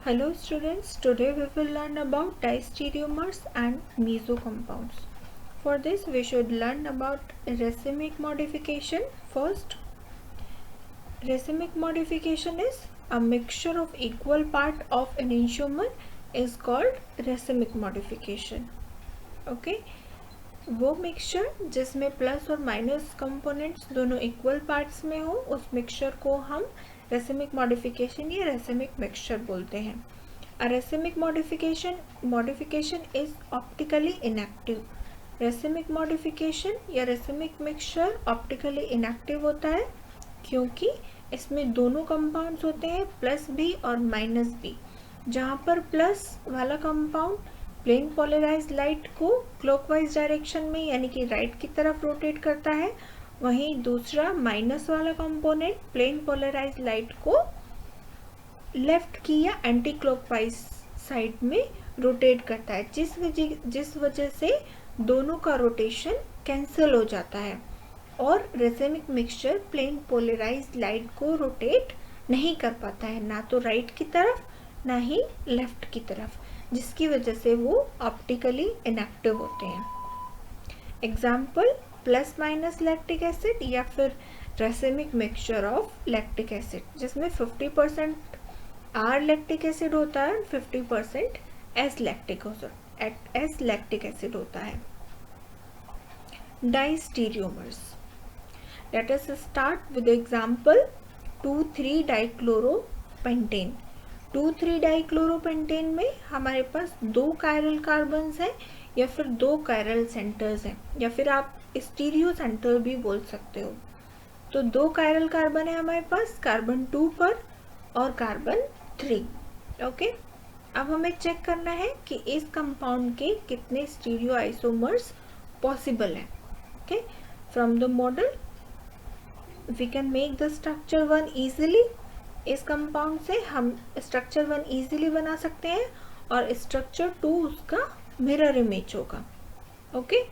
Hello students, today we will learn about diastereomers and meso compounds. For this we should learn about racemic modification first. Racemic modification is a mixture of equal part of enantiomer is called racemic modification. Okay, वो mixture जिसमें plus और minus components दोनों equal parts में हो उस mixture को हम racemic modification या रेसिमिक मिक्सचर बोलते हैं. A racemic modification is optically inactive. Racemic modification या रेसिमिक मिक्सचर ऑप्टिकली इनएक्टिव होता है क्योंकि इसमें दोनों कंपाउंड्स होते हैं प्लस बी और माइनस बी. जहाँ पर प्लस वाला कंपाउंड प्लेन पोलराइज्ड लाइट को क्लॉकवाइज डायरेक्शन में यानी कि राइट की तरफ रोटेट करता है, वहीं दूसरा माइनस वाला कंपोनेंट प्लेन पोलराइज्ड लाइट को लेफ्ट की या एंटी क्लॉकवाइज साइड में रोटेट करता है, जिस वजह से दोनों का रोटेशन कैंसिल हो जाता है और racemic mixture plane polarized light को रोटेट नहीं कर पाता है, ना तो राइट की तरफ ना ही लेफ्ट की तरफ, जिसकी वजह से वो ऑप्टिकली इनएक्टिव होते हैं. Example plus minus lactic acid या फिर racemic mixture of lactic acid जिसमें 50% आर लैक्टिक एसिड होता है, 50% एस लैक्टिक एसिड होता है. Diastereomers. Let us start with example two three dichloropentane. Two three dichloropentane में हमारे पास दो कायरल कार्बन्स हैं या फिर दो कायरल सेंटर्स हैं या फिर आप स्टीरियो सेंटर भी बोल सकते हो. तो दो कायरल कार्बन है हमारे पास, कार्बन 2 पर और कार्बन 3. ओके, अब हमें चेक करना है कि इस कंपाउंड के कितने स्टीरियो आइसोमर्स पॉसिबल हैं. Okay, from the model we can make the structure 1 easily. इस कंपाउंड से हम स्ट्रक्चर 1 इजीली बना सकते हैं और स्ट्रक्चर 2 उसका मिरर इमेज होगा. Okay,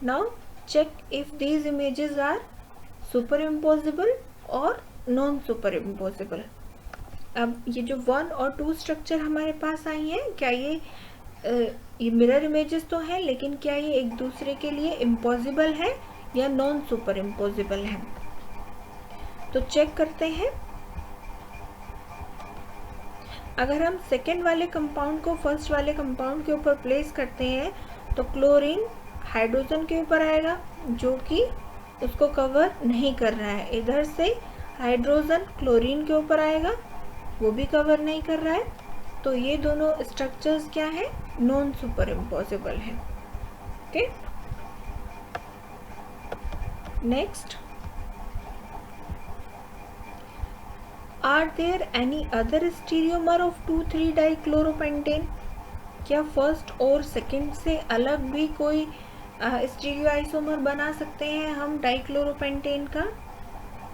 now check if these images are super impossible और नॉन सुपर इम्पोजिबल. अब ये जो 1 और 2 स्ट्रक्चर हमारे पास आई हैं, क्या ये मिरर इमेजेस तो हैं, लेकिन क्या ये एक दूसरे के लिए इम्पॉसिबल है या नॉन सुपर इम्पोजिबल है? तो चेक करते हैं. अगर हम सेकेंड वाले कंपाउंड को फर्स्ट वाले कंपाउंड के ऊपर प्लेस करते हैं तो क्लोरीन हाइड्रोजन के ऊपर आएगा जो कि उसको कवर नहीं कर रहा है. इधर से हाइड्रोजन क्लोरीन के ऊपर आएगा, वो भी कवर नहीं कर रहा है. तो ये दोनों स्ट्रक्चर्स क्या हैं? नॉन सुपर इम्पॉसिबल हैं. Okay, next, are there any other stereomer of two three dichloropentane? क्या फर्स्ट और सेकेंड से अलग भी कोई स्टीरियो आइसोमर बना सकते हैं हम डाइक्लोरोपेंटेन का?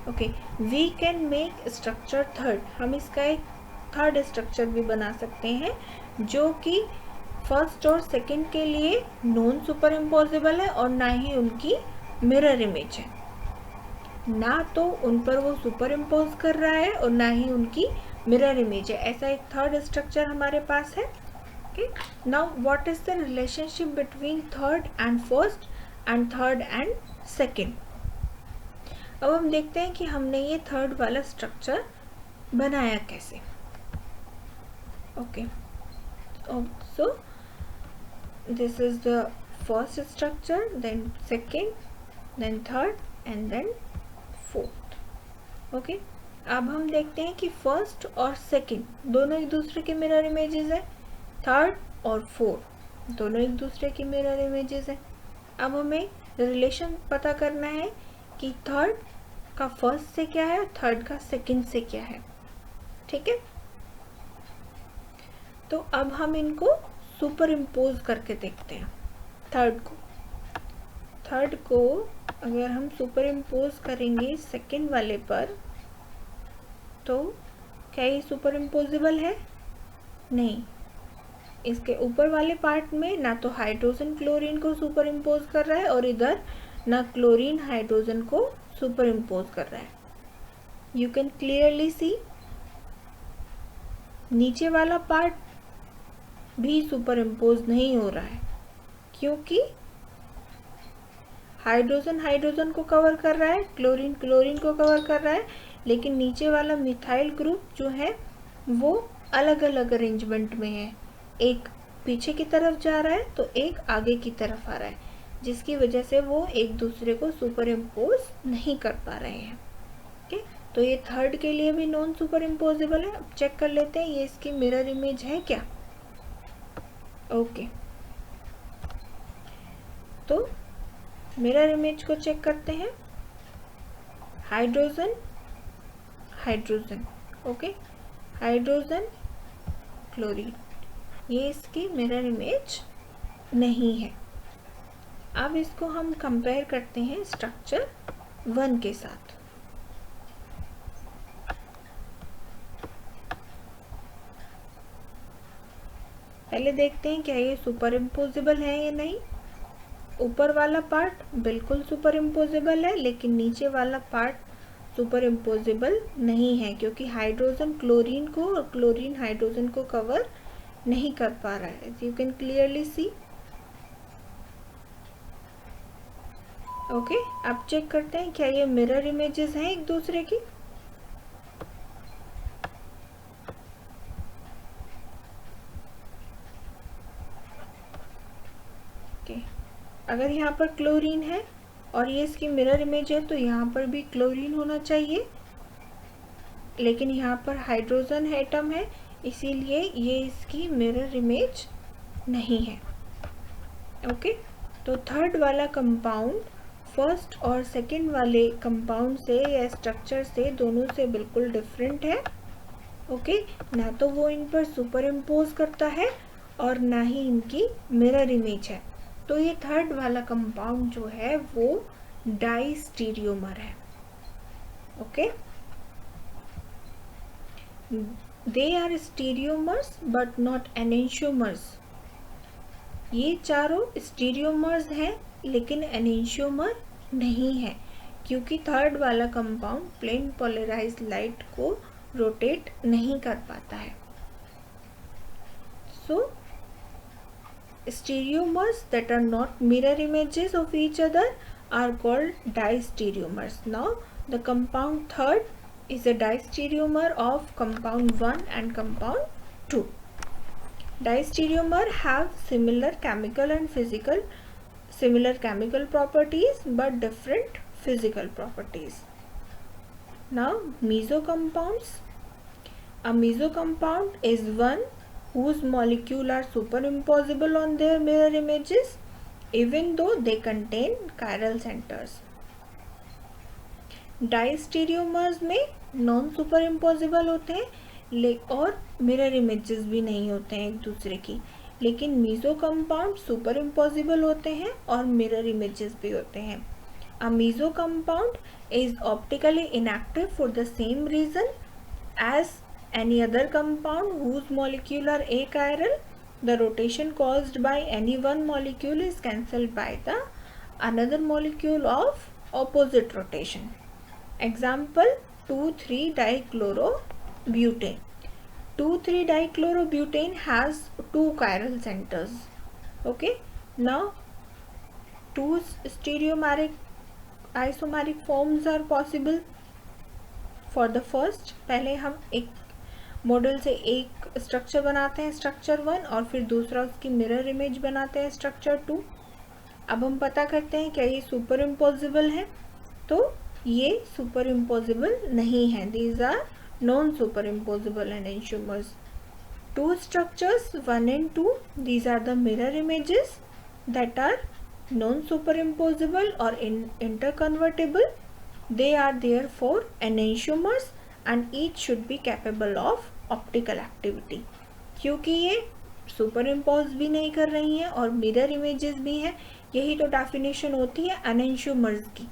Okay, we can make structure 3. हम इसका एक थर्ड स्ट्रक्चर भी बना सकते हैं जो कि फर्स्ट और सेकेंड के लिए नॉन सुपर इम्पोजिबल है और ना ही उनकी मिरर इमेज है. ना तो उन पर वो सुपर इम्पोज कर रहा है और ना ही उनकी मिरर इमेज है. ऐसा एक थर्ड स्ट्रक्चर हमारे पास है. Okay, now what is the relationship between third and first and third and second? अब हम देखते हैं कि हमने ये थर्ड वाला स्ट्रक्चर बनाया कैसे. Okay, so this is the first structure, then second, then third and then fourth. Okay, अब हम देखते हैं कि फर्स्ट और सेकेंड दोनों एक दूसरे के मिरर इमेजेस हैं, थर्ड और फोर्थ दोनों एक दूसरे की मिरर इमेजेस हैं. अब हमें रिलेशन पता करना है कि थर्ड का फर्स्ट से क्या है और थर्ड का सेकेंड से क्या है. ठीक है, तो अब हम इनको सुपर इम्पोज करके देखते हैं. थर्ड को अगर हम सुपर इम्पोज करेंगे सेकेंड वाले पर तो क्या ये सुपर इम्पोजिबल है? नहीं. इसके ऊपर वाले पार्ट में ना तो हाइड्रोजन क्लोरीन को सुपर इम्पोज कर रहा है और इधर ना क्लोरीन हाइड्रोजन को सुपर इम्पोज कर रहा है. यू कैन क्लियरली सी नीचे वाला पार्ट भी सुपर इम्पोज नहीं हो रहा है, क्योंकि हाइड्रोजन हाइड्रोजन को कवर कर रहा है, क्लोरीन क्लोरीन को कवर कर रहा है, लेकिन नीचे वाला मिथाइल ग्रुप जो है वो अलग अलग अरेंजमेंट में है। एक पीछे की तरफ जा रहा है तो एक आगे की तरफ आ रहा है, जिसकी वजह से वो एक दूसरे को सुपर इम्पोज नहीं कर पा रहे हैं। ओके, तो ये थर्ड के लिए भी नॉन सुपर इम्पोजेबल है। अब चेक कर लेते हैं ये इसकी मिरर इमेज है क्या। ओके, तो मिरर इमेज को चेक करते हैं। Hydrogen hydrogen, okay, hydrogen chlorine, ये इसकी मिरर इमेज नहीं है। अब इसको हम कंपेयर करते हैं स्ट्रक्चर 1 के साथ। पहले देखते हैं क्या ये सुपर इम्पोजेबल है या नहीं। ऊपर वाला पार्ट बिल्कुल सुपर इम्पोजेबल है, लेकिन नीचे वाला पार्ट सुपर इम्पोजेबल नहीं है, क्योंकि हाइड्रोजन क्लोरीन को और क्लोरीन हाइड्रोजन को कवर नहीं कर पा रहा है। You can clearly see. Okay, अब चेक करते हैं क्या ये मिरर इमेजेस हैं एक दूसरे की। ओके, अगर यहाँ पर क्लोरीन है और ये इसकी मिरर इमेज है तो यहाँ पर भी क्लोरीन होना चाहिए, लेकिन यहाँ पर हाइड्रोजन एटम है, इसीलिए ये इसकी मिरर इमेज नहीं है। ओके, तो थर्ड वाला कंपाउंड फर्स्ट और सेकंड वाले कंपाउंड से या स्ट्रक्चर से दोनों से बिल्कुल डिफरेंट है। ओके, ना तो वो इन पर सुपर इम्पोज करता है और ना ही इनकी मिरर इमेज है। तो ये थर्ड वाला कंपाउंड जो है वो डाइस्टीरियोमर है। Okay, they are stereomers but not enantiomers. ये चारों स्टीरियोमर्स हैं लेकिन एनेंशियोमर नहीं है, क्योंकि थर्ड वाला कंपाउंड प्लेन पोलराइज्ड लाइट को रोटेट नहीं कर पाता है। सो stereomers that are not mirror images of each other are called distereomers. Now the compound third is a distereomer of compound 1 and compound 2. Distereomer have similar chemical properties but different physical properties. Now mesocompounds. A mesocompound is one whose molecules are superimposable on their mirror images even though they contain chiral centers. डाइस्टीरियोमर्स में non super imposable होते हैं और mirror images भी नहीं होते हैं एक दूसरे की, लेकिन मीजो कंपाउंड सुपर इम्पोजिबल होते हैं और मिरर इमेजेस भी होते हैं। A meso compound is optically inactive for the same reason as any other compound whose molecule are achiral. The rotation caused by any one molecule is cancelled by the another molecule of opposite rotation. Example 2,3-dichlorobutane. 2,3-dichlorobutane has two chiral centers. Okay, now two stereomeric isomeric forms are possible. For the first, पहले हम एक model से एक structure बनाते हैं structure 1 और फिर दूसरा उसकी मिरर इमेज बनाते हैं स्ट्रक्चर 2। अब हम पता करते हैं क्या ये सुपर इम्पोजिबल है, तो ये सुपर इम्पोजिबल नहीं है। These are non super impossible enantiomers. Two structures 1 and 2, these are the mirror images that are non superimposable or interconvertible. They are therefore enantiomers and each should be capable of optical activity. क्योंकि ये super impose भी नहीं कर रही हैं और mirror images भी हैं, यही तो डेफिनेशन होती है एनेंशियोमर्स की।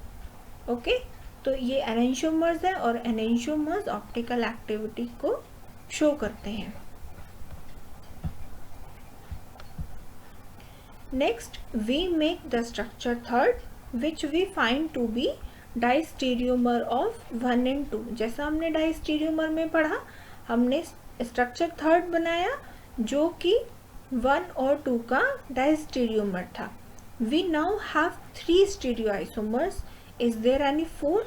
ओके, तो ये एनेंशियोमर्स है और एनेंशियोमर्स ऑप्टिकल एक्टिविटी को शो करते हैं। Next we make the structure third which we find to be diastereomer of 1 and 2। जैसा हमने डाइस्टीरियोमर में पढ़ा, हमने स्ट्रक्चर थर्ड बनाया जो कि 1 और 2 का डाइस्टीरियोमर था। We now have 3 stereoisomers. Is there any 4?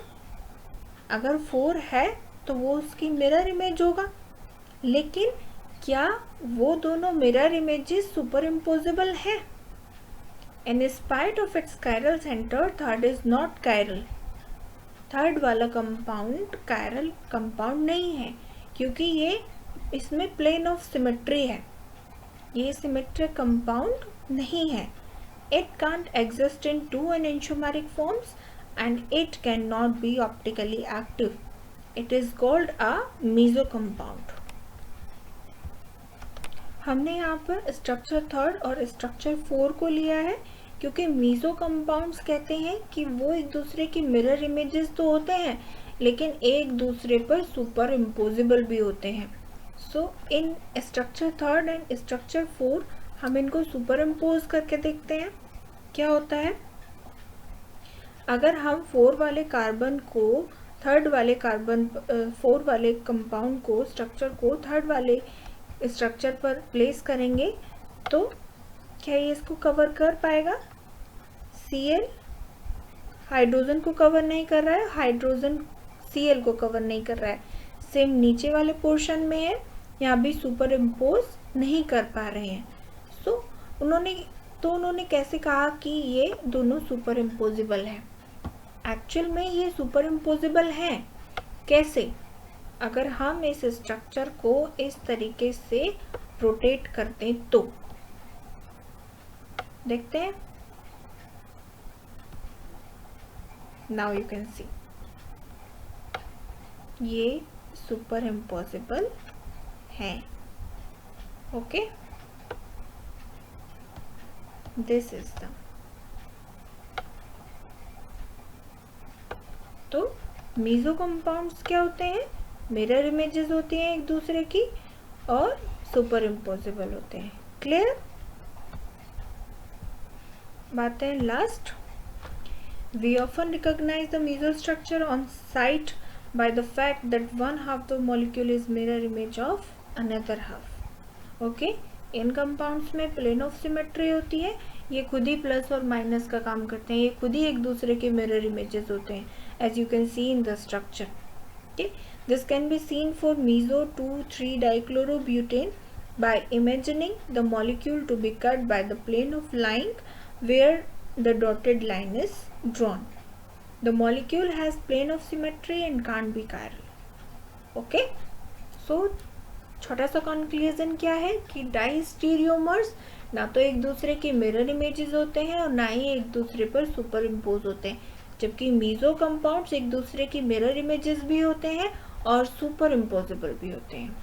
अगर 4 है तो वो उसकी मिरर इमेज होगा, लेकिन क्या वो दोनों मिरर इमेजेस सुपर इम्पोजेबल है? In spite of its chiral centre, third is not chiral. Third वाला कंपाउंड कायरल कंपाउंड नहीं है, क्योंकि ये इसमें प्लेन ऑफ सिमेट्री है, ये सिमेट्रिक कंपाउंड नहीं है। It can't exist in 2 enantiomeric forms and it cannot be optically active. It is called a meso compound. हमने यहाँ पर स्ट्रक्चर थर्ड और स्ट्रक्चर 4 को लिया है, क्योंकि मीजो कंपाउंड्स कहते हैं कि वो एक दूसरे की मिरर इमेजेस तो होते हैं, लेकिन एक दूसरे पर सुपर इम्पोजिबल भी होते हैं। So in structure third and structure 4 हम इनको सुपर इम्पोज करके देखते हैं क्या होता है। अगर हम 4 वाले कार्बन को थर्ड वाले कार्बन 4 वाले कंपाउंड को स्ट्रक्चर को थर्ड वाले स्ट्रक्चर पर प्लेस करेंगे तो क्या ये इसको कवर कर पाएगा? Cl हाइड्रोजन को कवर नहीं कर रहा है, हाइड्रोजन Cl को कवर नहीं कर रहा है। सेम नीचे वाले पोर्शन में है, यहाँ भी सुपर इम्पोज नहीं कर पा रहे हैं। सो उन्होंने कैसे कहा कि ये दोनों सुपर इम्पोजिबल है? एक्चुअल में ये सुपर इम्पोजिबल है कैसे? अगर हम इस स्ट्रक्चर को इस तरीके से रोटेट करते हैं तो देखते हैं। नाउ यू कैन सी ये सुपर इम्पॉसिबल है। ओके, दिस इज द तो मीजो कंपाउंड्स क्या होते हैं? मिरर इमेजेस होती हैं एक दूसरे की और सुपर इम्पोजिबल होते हैं। क्लियर? बात है last. We often recognize the mesostructure on sight by the fact that one half the molecule is mirror image of another half. Okay? In compounds में प्लेन ऑफ सिमेट्री होती है, ये खुद ही plus और माइनस का काम करते हैं, ये खुद ही एक दूसरे के मिरर इमेजेस होते हैं, as you can see in the structure. Okay? This can be seen for meso 2,3-dichlorobutane by imagining the molecule to be cut by the plane of line where the dotted line is drawn. The molecule has plane of symmetry and can't be chiral. Okay? So छोटा सा conclusion क्या है कि डाइस्टीरियोमर्स ना तो एक दूसरे के मिरर इमेजेस होते हैं और ना ही एक दूसरे पर सुपर इम्पोज होते हैं, जबकि मीजो कंपाउंड्स एक दूसरे की मिरर इमेजेस भी होते हैं और सुपर इम्पोजेबल भी होते हैं।